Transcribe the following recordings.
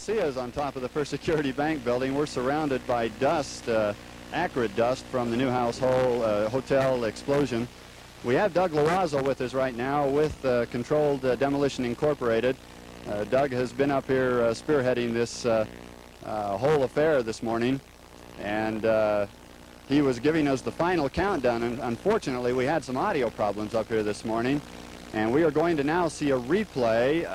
See us on top of the First Security Bank building. We're surrounded by dust, acrid dust from the Newhouse Hotel explosion. We have Doug Loazzo with us right now with Controlled Demolition Incorporated. Doug has been up here spearheading this whole affair this morning, and he was giving us the final countdown. And unfortunately, we had some audio problems up here this morning, and we are going to now see a replay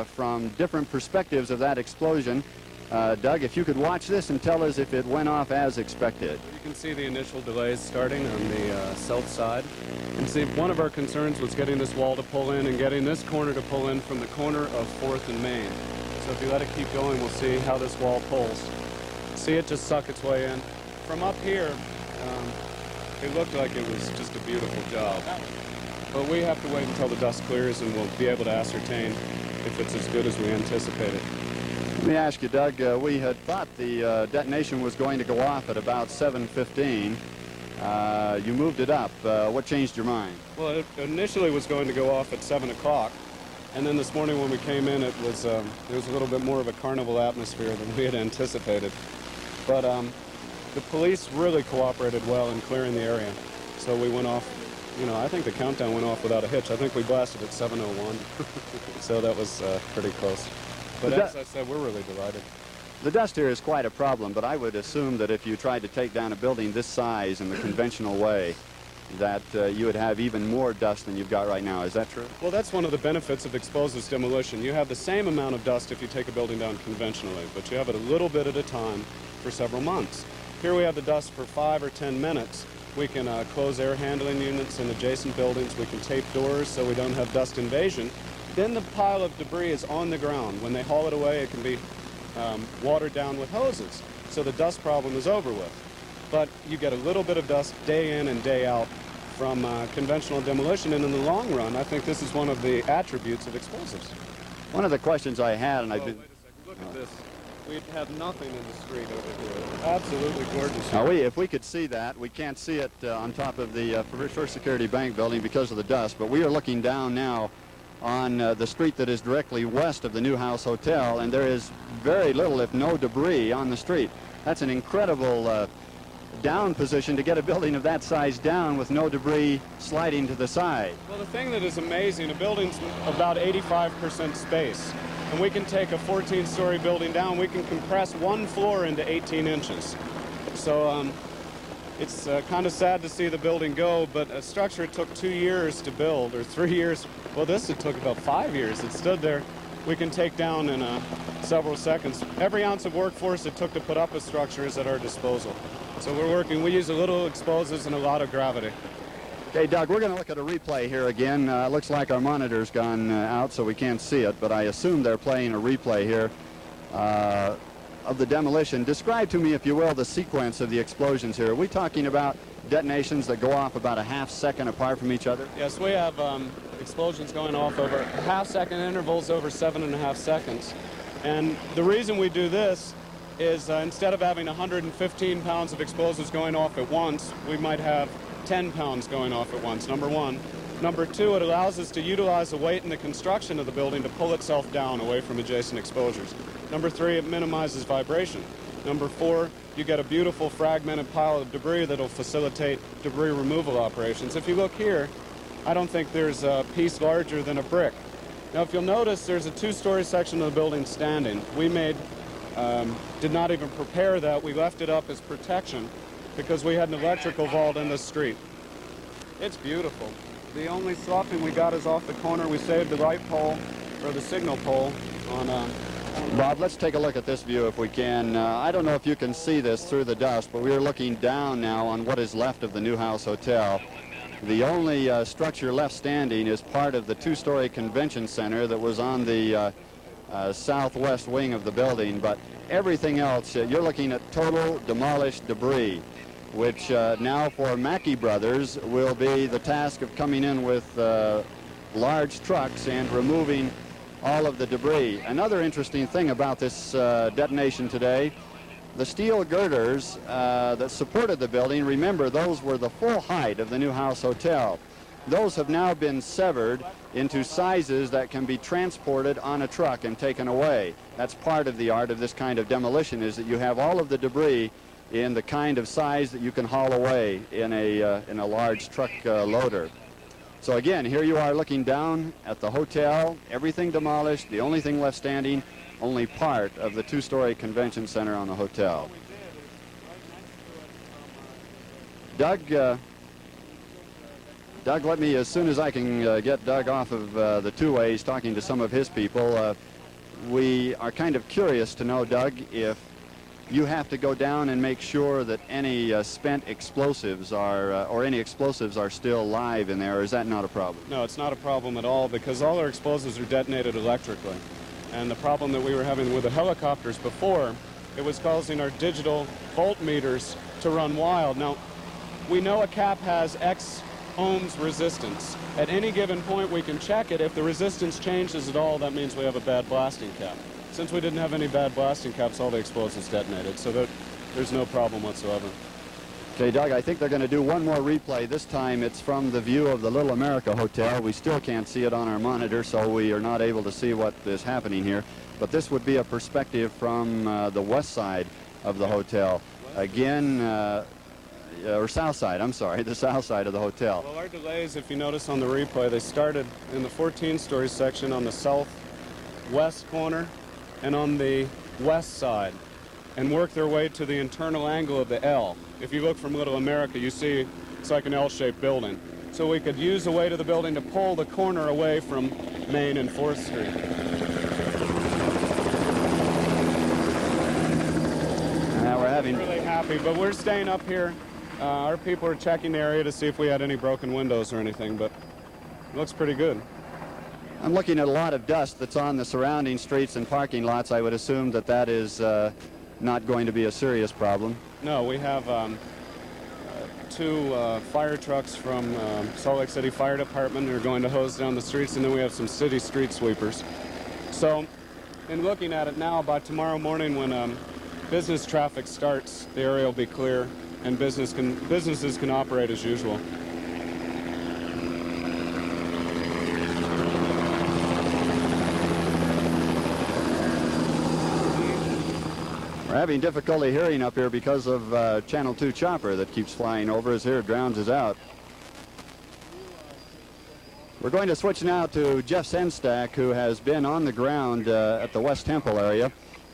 from different perspectives of that explosion. Doug, if you could watch this and tell us if it went off as expected. You can see the initial delays starting on the south side. You can see one of our concerns was getting this wall to pull in and getting this corner to pull in from the corner of 4th and Main. So if you let it keep going, we'll see how this wall pulls. See it just suck its way in. From up here, it looked like it was just a beautiful job. But we have to wait until the dust clears and we'll be able to ascertain if it's as good as we anticipated. Let me ask you, Doug, we had thought the detonation was going to go off at about 7:15. You moved it up. What changed your mind? Well, it initially was going to go off at 7 o'clock. And then this morning when we came in, there was a little bit more of a carnival atmosphere than we had anticipated. But the police really cooperated well in clearing the area. So we went off, I think the countdown went off without a hitch. I think we blasted at 7:01. So that was pretty close. But as I said, we're really delighted. The dust here is quite a problem, but I would assume that if you tried to take down a building this size in the conventional way, that you would have even more dust than you've got right now. Is that true? Well, that's one of the benefits of explosives demolition. You have the same amount of dust if you take a building down conventionally, but you have it a little bit at a time for several months. Here we have the dust for 5 or 10 minutes. We can close air handling units in adjacent buildings. We can tape doors so we don't have dust invasion. Then the pile of debris is on the ground. When they haul it away, it can be watered down with hoses. So the dust problem is over with. But you get a little bit of dust day in and day out from conventional demolition, and in the long run, I think this is one of the attributes of explosives. One of the questions I had, and I've been... Wait a second. Look at this. We have nothing in the street over here. Absolutely gorgeous. Now, if we could see that, we can't see it on top of the First Security Bank building because of the dust, but we are looking down now on the street that is directly west of the Newhouse Hotel, and there is very little, if no debris, on the street. That's an incredible down position to get a building of that size down with no debris sliding to the side. Well, the thing that is amazing, a building's about 85% space, and we can take a 14-story building down. We can compress one floor into 18 inches. So it's kind of sad to see the building go, but a structure took 2 years to build, or 3 years. Well, it took about 5 years. It stood there. We can take down in several seconds. Every ounce of workforce it took to put up a structure is at our disposal. So we use a little explosives and a lot of gravity. Okay, Doug, we're going to look at a replay here again. Looks like our monitor's gone out, so we can't see it, but I assume they're playing a replay here of the demolition. Describe to me, if you will, the sequence of the explosions here. Are we talking about detonations that go off about a half-second apart from each other? Yes, we have explosions going off over half-second intervals over 7.5 seconds. And the reason we do this is instead of having 115 pounds of explosives going off at once, we might have 10 pounds going off at once, number one. Number two, it allows us to utilize the weight in the construction of the building to pull itself down away from adjacent exposures. Number three, it minimizes vibration. Number four, you get a beautiful fragmented pile of debris that will facilitate debris removal operations. If you look here, I don't think there's a piece larger than a brick. Now, if you'll notice, there's a 2-story section of the building standing. We did not even prepare that. We left it up as protection because we had an electrical vault in the street. It's beautiful. The only sloughing we got is off the corner. We saved the right pole, or the signal pole, on Bob, let's take a look at this view if we can. I don't know if you can see this through the dust, but we are looking down now on what is left of the Newhouse Hotel. The only structure left standing is part of the 2-story convention center that was on the southwest wing of the building, but everything else, you're looking at total demolished debris, which now for Mackey Brothers will be the task of coming in with large trucks and removing all of the debris. Another interesting thing about this detonation today, the steel girders that supported the building, remember those were the full height of the Newhouse Hotel. those have now been severed into sizes that can be transported on a truck and taken away. That's part of the art of this kind of demolition, is that you have all of the debris in the kind of size that you can haul away in a large truck loader. So again, here you are looking down at the hotel, everything demolished, the only thing left standing, only part of the two-story convention center on the hotel. Doug, let me, as soon as I can get Doug off of the two-ways talking to some of his people, we are kind of curious to know, Doug, if you have to go down and make sure that any spent explosives are, or any explosives are still live in there, or is that not a problem? No, it's not a problem at all, because all our explosives are detonated electrically. And the problem that we were having with the helicopters before, it was causing our digital voltmeters to run wild. Now, we know a cap has X ohms resistance. At any given point, we can check it. If the resistance changes at all, that means we have a bad blasting cap. Since we didn't have any bad blasting caps, all the explosives detonated, so there's no problem whatsoever. Okay, Doug, I think they're going to do one more replay. This time it's from the view of the Little America Hotel. We still can't see it on our monitor, so we are not able to see what is happening here. But this would be a perspective from the west side of the hotel. Again, or south side, I'm sorry, the south side of the hotel. Well, our delays, if you notice on the replay, they started in the 14-story section on the southwest corner and on the west side, and work their way to the internal angle of the L. If you look from Little America, you see it's like an L-shaped building. So we could use the weight of the building to pull the corner away from Main and 4th Street. Now we're having... Really happy, but we're staying up here. Our people are checking the area to see if we had any broken windows or anything, but it looks pretty good. I'm looking at a lot of dust that's on the surrounding streets and parking lots. I would assume that that is not going to be a serious problem. No, we have two fire trucks from Salt Lake City Fire Department that are going to hose down the streets, and then we have some city street sweepers. So, in looking at it now, by tomorrow morning when business traffic starts, the area will be clear and businesses can operate as usual. We're having difficulty hearing up here because of Channel 2 chopper that keeps flying over us here, drowns us out. We're going to switch now to Jeff Senstack, who has been on the ground at the West Temple area.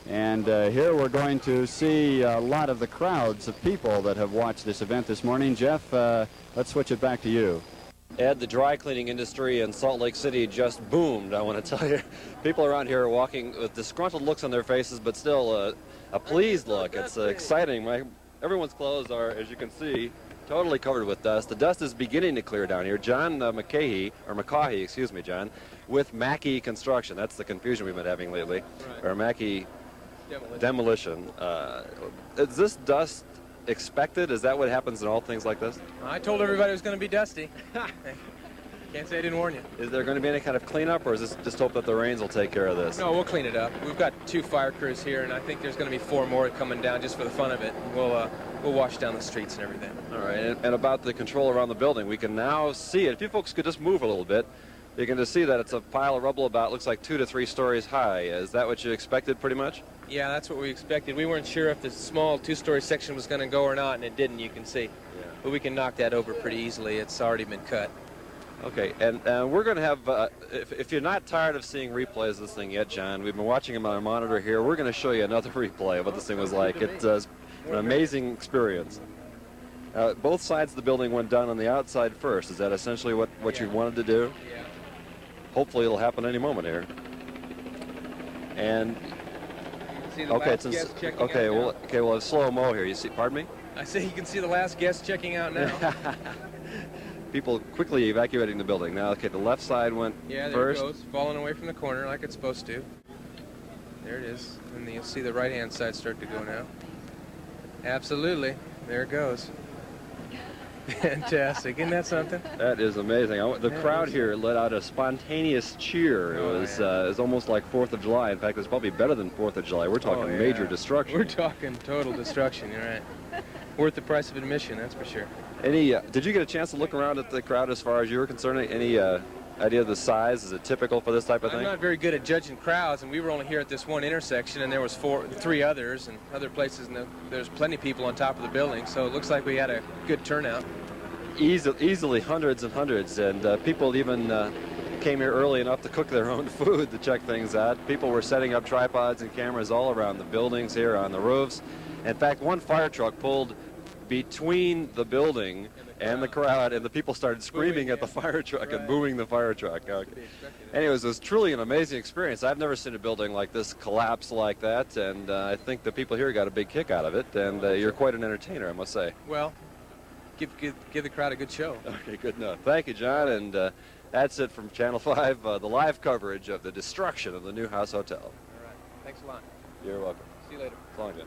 And here we're going to see a lot of the crowds of people that have watched this event this morning. Jeff, let's switch it back to you. Ed, the dry cleaning industry in Salt Lake City just boomed, I want to tell you. People around here are walking with disgruntled looks on their faces, but still a pleased look. It's exciting. Everyone's clothes are, as you can see, totally covered with dust. The dust is beginning to clear down here. John McCaughey, excuse me, John, with Mackey Construction. That's the confusion we've been having lately. Right. Or Mackey Demolition. Is this dust expected? Is that what happens in all things like this? I told everybody it was going to be dusty. Can't say I didn't warn you. Is there going to be any kind of cleanup, or is this just hope that the rains will take care of this? No, we'll clean it up. We've got 2 fire crews here, and I think there's going to be 4 more coming down just for the fun of it. We'll wash down the streets and everything. All right, and about the control around the building, we can now see it. If you folks could just move a little bit, you can just see that it's a pile of rubble about, looks like 2 to 3 stories high. Is that what you expected pretty much? Yeah, that's what we expected. We weren't sure if the small 2-story section was going to go or not, and it didn't, you can see. Yeah. But we can knock that over pretty easily. It's already been cut. Okay, and we're going to have, if you're not tired of seeing replays of this thing yet, John, we've been watching them on our monitor here. We're going to show you another replay of what this thing was like. It's an amazing experience. Both sides of the building went down on the outside first. Is that essentially what you wanted to do? Yeah. Hopefully it'll happen any moment here. And See the okay, last guest checking out well, it's slow-mo here. You see, pardon me? I say you can see the last guest checking out now. People quickly evacuating the building. Now, okay, the left side went Yeah, there first. it goes, falling away from the corner like it's supposed to. There it is. And then you'll see the right-hand side start to go now. Absolutely. There it goes. Fantastic. Isn't that something? That is amazing. The crowd here let out a spontaneous cheer. It was almost like 4th of July. In fact, it was probably better than 4th of July. We're talking major destruction. We're talking total destruction, you're right. worth the price of admission, that's for sure. Any? Did you get a chance to look around at the crowd as far as you were concerned? Any idea of the size? Is it typical for this type of I'm thing? not very good at judging crowds, and we were only here at this one intersection, and there was three others, and other places, and there's plenty of people on top of the building, so it looks like we had a good turnout. Easily hundreds and hundreds, and people even came here early enough to cook their own food to check things out. People were setting up tripods and cameras all around the buildings here, on the roofs. In fact, one fire truck pulled between the building and the crowd, and the people started screaming at the fire truck and booing the fire truck. Okay. Anyways, it was truly an amazing experience. I've never seen a building like this collapse like that, and I think the people here got a big kick out of it, and you're quite an entertainer, I must say. Well, give the crowd a good show. Okay, good enough. Thank you, John, and that's it from Channel 5, the live coverage of the destruction of the Newhouse Hotel. All right. Thanks a lot. You're welcome. See you later. So long, John.